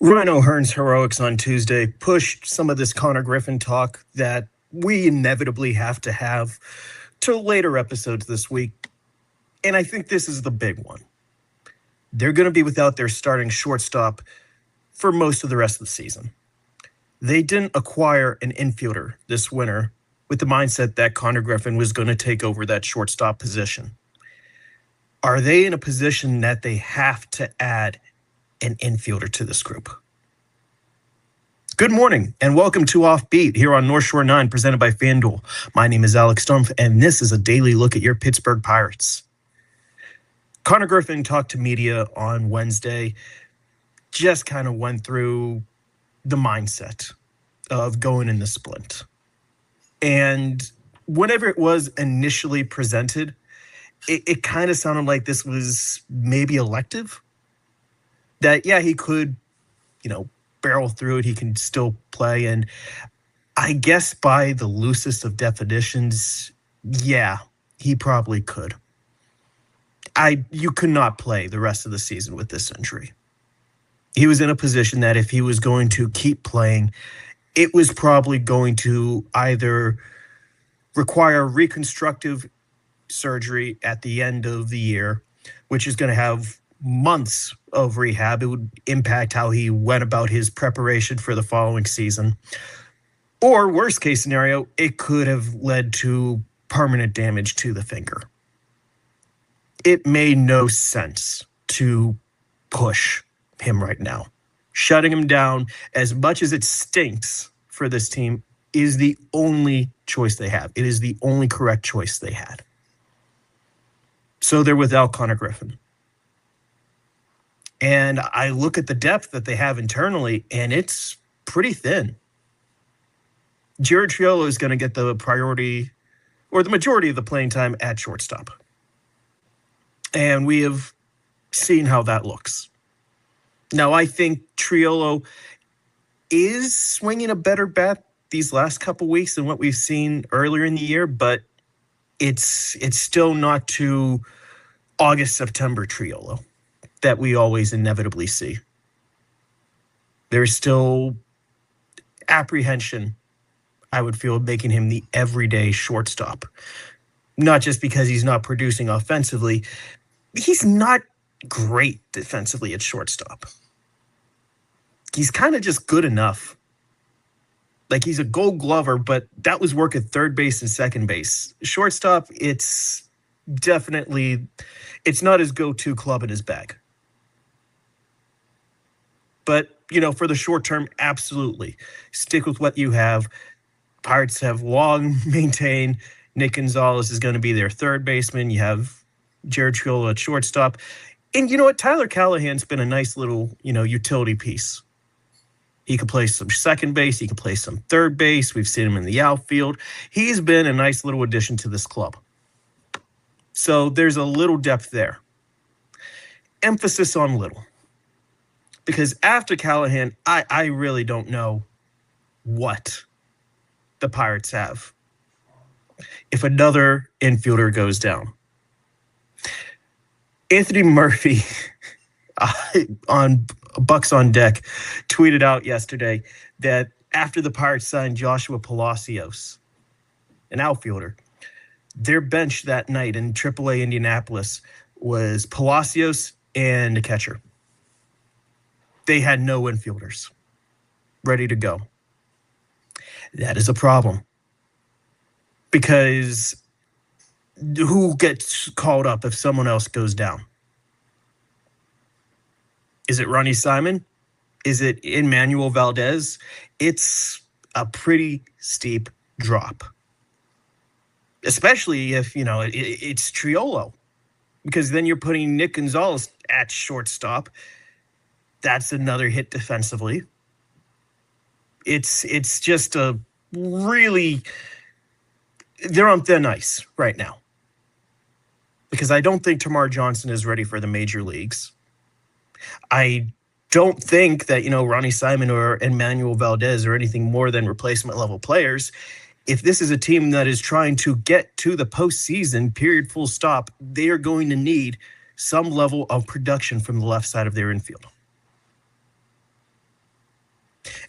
Rhino Hearn's heroics on Tuesday pushed some of this Konnor Griffin talk that we inevitably have to later episodes this week. And I think this is the big one. They're going to be without their starting shortstop for most of the rest of the season. They didn't acquire an infielder this winter with the mindset that Konnor Griffin was going to take over that shortstop position. Are they in a position that they have to add an infielder to this group? Good morning and welcome to OffBeat here on North Shore 9 presented by FanDuel. My name is Alex Stumpf and this is a daily look at your Pittsburgh Pirates. Konnor Griffin talked to media on Wednesday, just kind of went through the mindset of going in the splint. And whenever it was initially presented, it kind of sounded like this was maybe elective. That, yeah, he could, barrel through it. He can still play. And I guess by the loosest of definitions, yeah, he probably could. You could not play the rest of the season with this injury. He was in a position that if he was going to keep playing, it was probably going to either require reconstructive surgery at the end of the year, which is going to have months of rehab. It would impact how he went about his preparation for the following season. Or worst case scenario, it could have led to permanent damage to the finger. It made no sense to push him right now. Shutting him down, as much as it stinks for this team, is the only choice they have. It is the only correct choice they had. So they're without Konnor Griffin. And I look at the depth that they have internally, and it's pretty thin. Jared Triolo is going to get the priority or the majority of the playing time at shortstop. And we have seen how that looks. Now, I think Triolo is swinging a better bat these last couple weeks than what we've seen earlier in the year, but it's still not to August, September Triolo that we always inevitably see. There's still apprehension, I would feel, making him the everyday shortstop. Not just because he's not producing offensively. He's not great defensively at shortstop. He's kind of just good enough. Like, he's a Gold Glover, but that was work at third base and second base. Shortstop, it's not his go-to club in his bag. But, for the short term, absolutely. Stick with what you have. Pirates have long maintained Nick Gonzales is going to be their third baseman. You have Jared Triolo at shortstop. And you know what? Tyler Callihan's been a nice little, utility piece. He can play some second base. He can play some third base. We've seen him in the outfield. He's been a nice little addition to this club. So there's a little depth there. Emphasis on little. Because after Callihan, I really don't know what the Pirates have if another infielder goes down. Anthony Murphy on Bucks on Deck tweeted out yesterday that after the Pirates signed Joshua Palacios, an outfielder, their bench that night in AAA Indianapolis was Palacios and a catcher. They had no infielders ready to go. That is a problem. Because who gets called up if someone else goes down? Is it Ronnie Simon? Is it Emmanuel Valdez? It's a pretty steep drop. Especially if, it's Triolo. Because then you're putting Nick Gonzales at shortstop. That's another hit defensively. It's just a really... They're on thin ice right now. Because I don't think Tamar Johnson is ready for the major leagues. I don't think that, Ronnie Simon or Emmanuel Valdez are anything more than replacement level players. If this is a team that is trying to get to the postseason, period, full stop, they are going to need some level of production from the left side of their infield.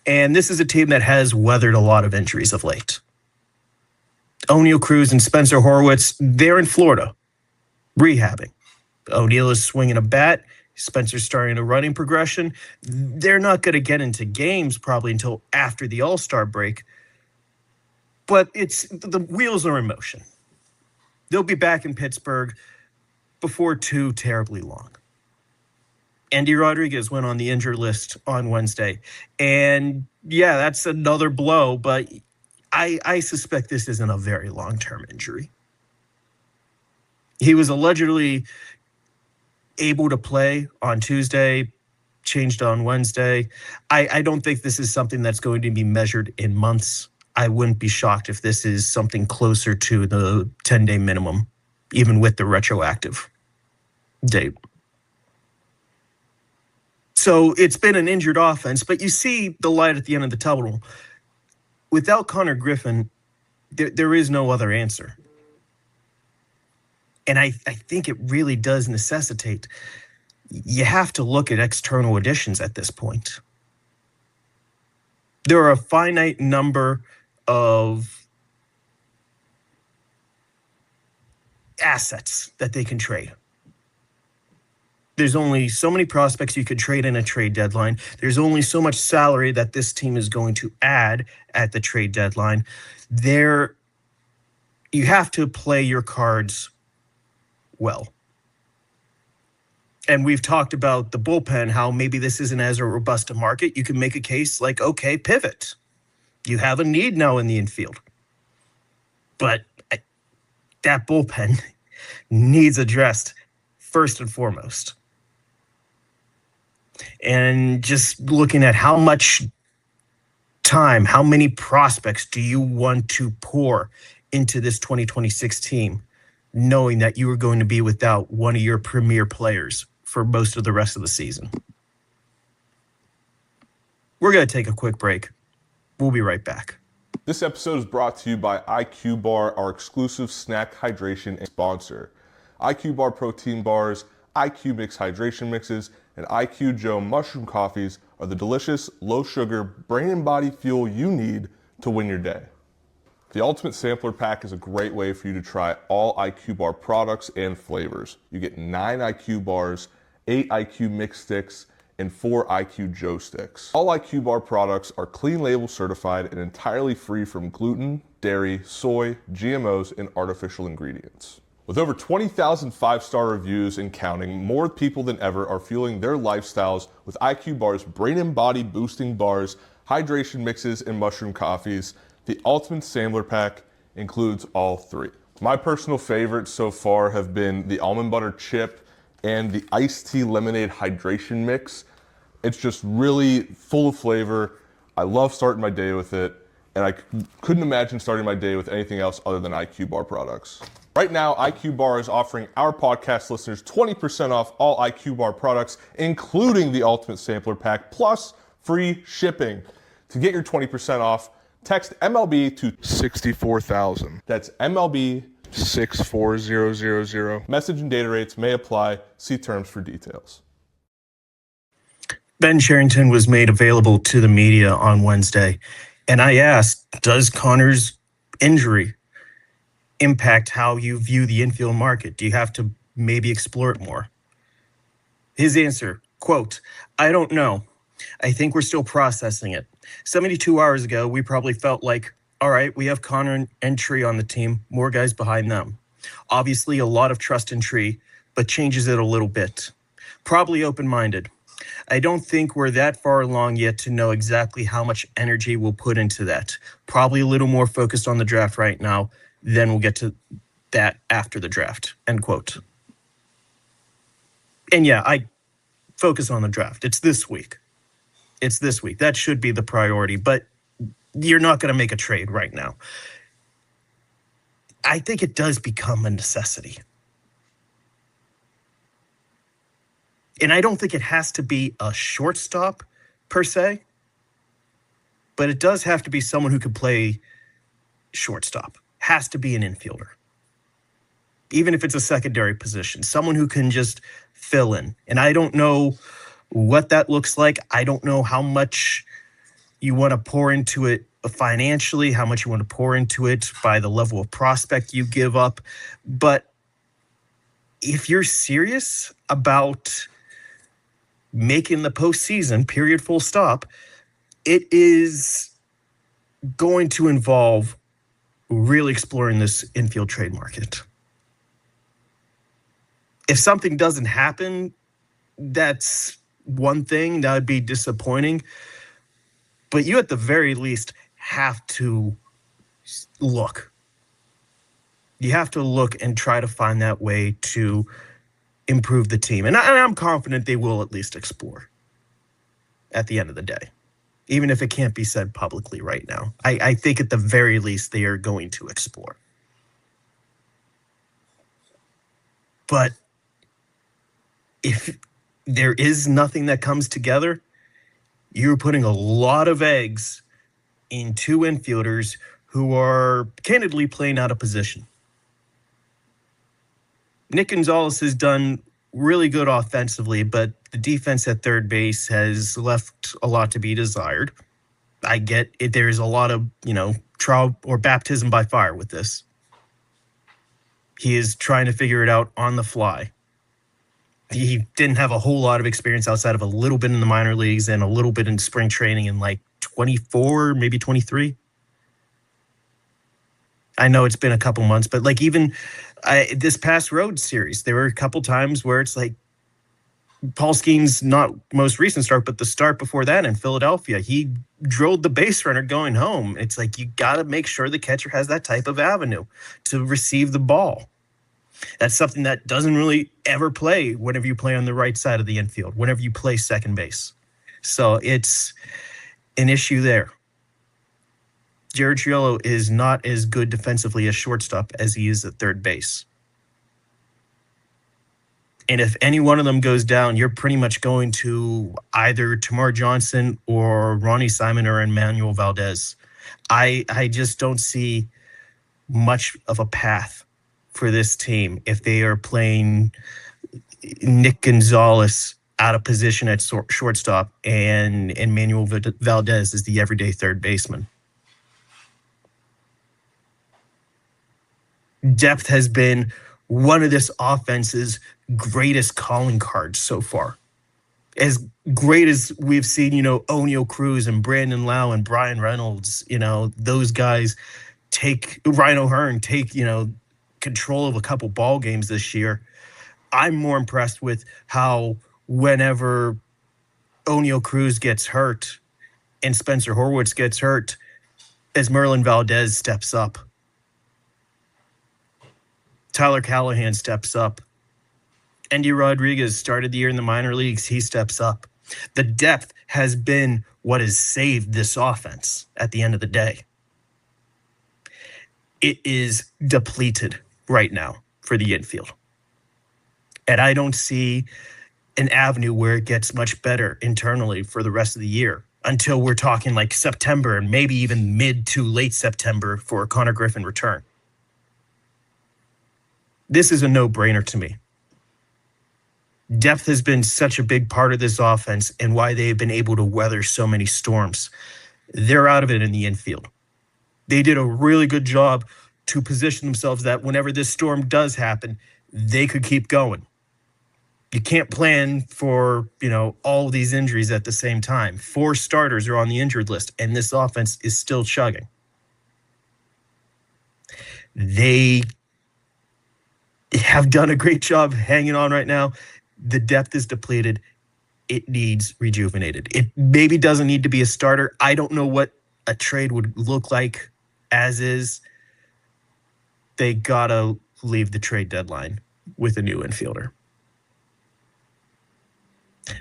And this is a team that has weathered a lot of injuries of late. O'Neill Cruz and Spencer Horwitz, they're in Florida, rehabbing. O'Neill is swinging a bat. Spencer's starting a running progression. They're not going to get into games probably until after the All-Star break. But the wheels are in motion. They'll be back in Pittsburgh before too terribly long. Andy Rodriguez went on the injured list on Wednesday. And yeah, that's another blow, but I suspect this isn't a very long-term injury. He was allegedly able to play on Tuesday, changed on Wednesday. I don't think this is something that's going to be measured in months. I wouldn't be shocked if this is something closer to the 10-day minimum, even with the retroactive date. So it's been an injured offense, but you see the light at the end of the tunnel. Without Konnor Griffin, there is no other answer. And I think it really does necessitate, you have to look at external additions at this point. There are a finite number of assets that they can trade. There's only so many prospects you could trade in a trade deadline. There's only so much salary that this team is going to add at the trade deadline. You have to play your cards well. And we've talked about the bullpen, how maybe this isn't as a robust a market. You can make a case like, okay, pivot. You have a need now in the infield. But that bullpen needs addressed first and foremost. And just looking at how much time, how many prospects do you want to pour into this 2026 team, knowing that you are going to be without one of your premier players for most of the rest of the season? We're going to take a quick break. We'll be right back. This episode is brought to you by IQ Bar, our exclusive snack hydration sponsor. IQ Bar protein bars, IQ Mix hydration mixes, and IQ Joe mushroom coffees are the delicious, low-sugar, brain and body fuel you need to win your day. The Ultimate Sampler Pack is a great way for you to try all IQ Bar products and flavors. You get 9 IQ bars, 8 IQ Mix sticks, and 4 IQ Joe sticks. All IQ Bar products are clean label certified and entirely free from gluten, dairy, soy, GMOs, and artificial ingredients. With over 20,000 5-star reviews and counting, more people than ever are fueling their lifestyles with IQ Bar's brain and body boosting bars, hydration mixes, and mushroom coffees. The Ultimate Sampler Pack includes all 3. My personal favorites so far have been the almond butter chip and the iced tea lemonade hydration mix. It's just really full of flavor. I love starting my day with it, and I couldn't imagine starting my day with anything else other than IQ Bar products. Right now, IQ Bar is offering our podcast listeners 20% off all IQ Bar products, including the Ultimate Sampler Pack, plus free shipping. To get your 20% off, text MLB to 64,000. That's MLB 64000. Message and data rates may apply. See terms for details. Ben Cherington was made available to the media on Wednesday, and I asked, does Konnor's injury impact how you view the infield market? Do you have to maybe explore it more? His answer, quote, I don't know. I think we're still processing it. 72 hours ago, we probably felt like, all right, we have Konnor and Tree on the team, more guys behind them. Obviously, a lot of trust in Tree, but changes it a little bit. Probably open-minded. I don't think we're that far along yet to know exactly how much energy we'll put into that. Probably a little more focused on the draft right now. Then we'll get to that after the draft, end quote. And yeah, I focus on the draft. It's this week. That should be the priority, but you're not going to make a trade right now. I think it does become a necessity. And I don't think it has to be a shortstop per se, but it does have to be someone who can play shortstop. Has to be an infielder. Even if it's a secondary position, someone who can just fill in. And I don't know what that looks like. I don't know how much you want to pour into it financially, how much you want to pour into it by the level of prospect you give up. But if you're serious about making the postseason, period, full stop, it is going to involve really exploring this infield trade market. If something doesn't happen, that's one thing that would be disappointing. But you at the very least have to look. You have to look and try to find that way to improve the team. And I'm confident they will at least explore at the end of the day, even if it can't be said publicly right now. I think at the very least they are going to explore. But if there is nothing that comes together, you're putting a lot of eggs in two infielders who are candidly playing out of position. Nick Gonzales has done really good offensively, but the defense at third base has left a lot to be desired. I get it. There's a lot of, trial or baptism by fire with this. He is trying to figure it out on the fly. He didn't have a whole lot of experience outside of a little bit in the minor leagues and a little bit in spring training in like 24, maybe 23. I know it's been a couple months, but like even this past road series, there were a couple times where it's like Paul Skeen's not most recent start, but the start before that in Philadelphia, he drilled the base runner going home. It's like you got to make sure the catcher has that type of avenue to receive the ball. That's something that doesn't really ever play whenever you play on the right side of the infield, whenever you play second base. So it's an issue there. Jared Triolo is not as good defensively as shortstop as he is at third base. And if any one of them goes down, you're pretty much going to either Tamar Johnson or Ronnie Simon or Emmanuel Valdez. I just don't see much of a path for this team if they are playing Nick Gonzales out of position at shortstop and Emmanuel Valdez is the everyday third baseman. Depth has been one of this offense's greatest calling cards so far. As great as we've seen, O'Neal Cruz and Brandon Lau and Brian Reynolds, those guys Ryan O'Hearn take, control of a couple ball games this year. I'm more impressed with how whenever O'Neal Cruz gets hurt and Spencer Horwitz gets hurt, as Merlin Valdez steps up. Tyler Callihan steps up. Endy Rodriguez started the year in the minor leagues. He steps up. The depth has been what has saved this offense at the end of the day. It is depleted right now for the infield. And I don't see an avenue where it gets much better internally for the rest of the year until we're talking like September and maybe even mid to late September for a Konnor Griffin return. This is a no-brainer to me. Depth has been such a big part of this offense and why they've been able to weather so many storms. They're out of it in the infield. They did a really good job to position themselves that whenever this storm does happen, they could keep going. You can't plan for, all of these injuries at the same time. 4 starters are on the injured list, and this offense is still chugging. They have done a great job hanging on right now. The depth is depleted. It needs rejuvenated. It maybe doesn't need to be a starter. I don't know what a trade would look like as is. They got to leave the trade deadline with a new infielder.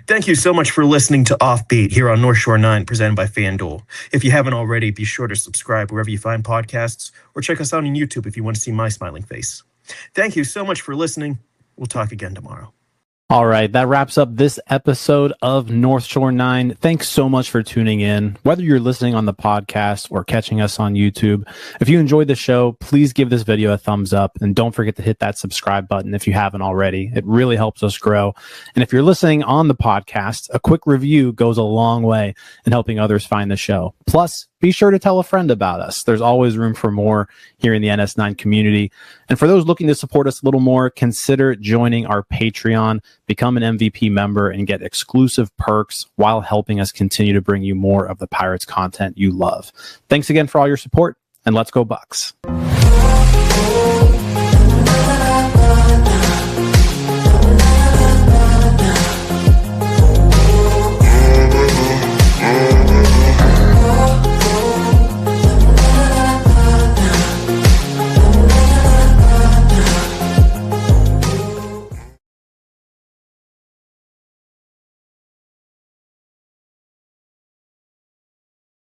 Thank you so much for listening to OffBeat here on North Shore 9, presented by FanDuel. If you haven't already, be sure to subscribe wherever you find podcasts or check us out on YouTube if you want to see my smiling face. Thank you so much for listening. We'll talk again tomorrow. All right, that wraps up this episode of North Shore 9. Thanks so much for tuning in. Whether you're listening on the podcast or catching us on YouTube, if you enjoyed the show, please give this video a thumbs up and don't forget to hit that subscribe button if you haven't already. It really helps us grow. And if you're listening on the podcast, a quick review goes a long way in helping others find the show. Plus, be sure to tell a friend about us. There's always room for more here in the NS9 community. And for those looking to support us a little more, consider joining our Patreon, become an MVP member, and get exclusive perks while helping us continue to bring you more of the Pirates content you love. Thanks again for all your support, and let's go Bucks.